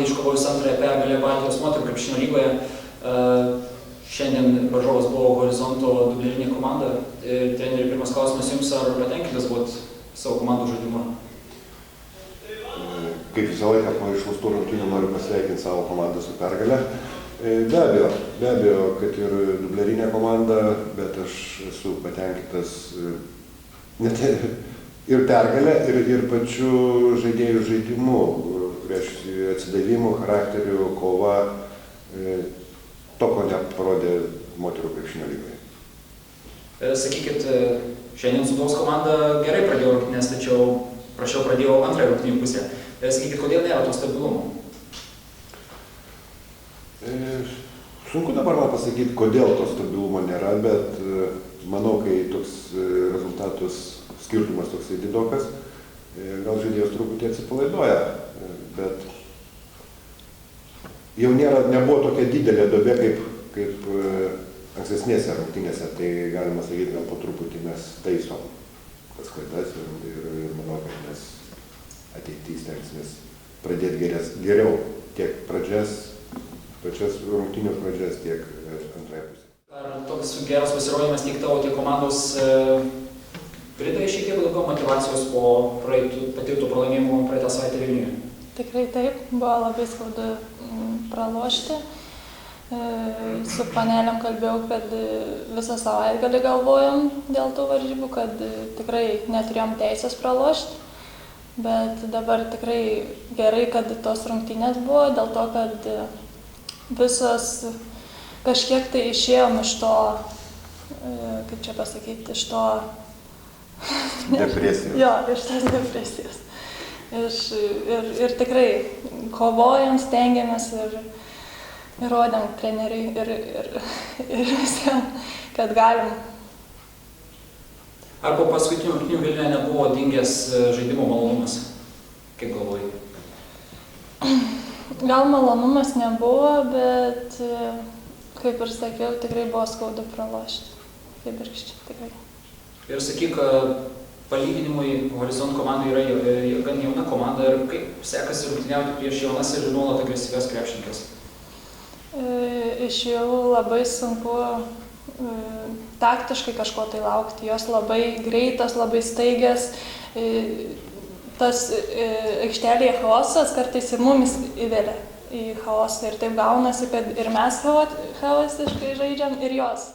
iškovojus antrąją pergalę Baltijos moterų krepšinio lygoje. Šiandien varžovas buvo Horizonto dublerinė komanda. Treneri, pirmas klausimas jums, ar patenkintas buvot savo komandų žaidimu? Kaip visą laiką po išloštų rungtynių noriu pasveikinti savo komandą su pergale. Be abejo, kad ir dublerinė komanda, bet aš esu patenkintas net ir pergalę, ir pačiu žaidėjų žaidimu, atsidavimu, charakteriu, kova, to, ko neparodė moterų krepšinio lygoje. Sakykit, šiandien Sūduvos komanda gerai pradėjo rungtynes, tačiau prašiau pradėjau antrąją rungtynių pusę. Sakykit, kodėl nėra to stabilumo? Sunku dabar man pasakyti, kodėl to stabilumo nėra, bet manau, kai toks rezultatus skirtumas toksai didokas, gal žaidėjos truputį atsipalaiduoja, bet jau nebuvo tokia didelė duobė kaip ankstesnėse rungtynėse, tai galima sakyti, gal po truputį mes taisom tas klaidas ir manau, kad mes ateityje stengsimės pradėti geriau tiek pačias rungtynių pradžias, tiek antrąją pusę. Ar toks geras pasirodymas tiek tavo, tiek komandos pridavė šiek tiek daugiau motyvacijos po patirtų pralaimėjimų praeitą savaitę Vilniuje? Tikrai taip, buvo labai skaudu pralošti. Su panelėm kalbėjau, kad visą savaitgalį galvojom dėl tų varžybų, kad tikrai neturėjom teisės pralošti. Bet dabar tikrai gerai, kad tos rungtynės buvo, dėl to, kad visos kažkiek tai išėjom iš to, kaip čia pasakyti, iš to... Depresijos. Jo, iš tos depresijos. Ir tikrai kovojom, stengiamės ir rodėm treneriai ir visiems, kad galim. Ar po paskutinių rungtynių Vilniuje nebuvo dingęs žaidimo malonumas? Kaip galvoji? Gal malonumas nebuvo, bet, kaip ir sakiau, tikrai buvo skaudu pralošti. Kaip ir čia, tikrai. Ir sakyk, palyginimui Horizont komanda yra gan jauna komanda ir kaip sekasi rungtyniauti prieš jaunas ir nuolat agresyvias krepšininkes? Iš jų labai sunku taktiškai kažko tai laukti, jos labai greitas, labai staigias, tas aikštelėje chaosas kartais ir mumis įvelia į chaosą ir taip gaunasi, kad ir mes chaosiškai žaidžiam ir jos.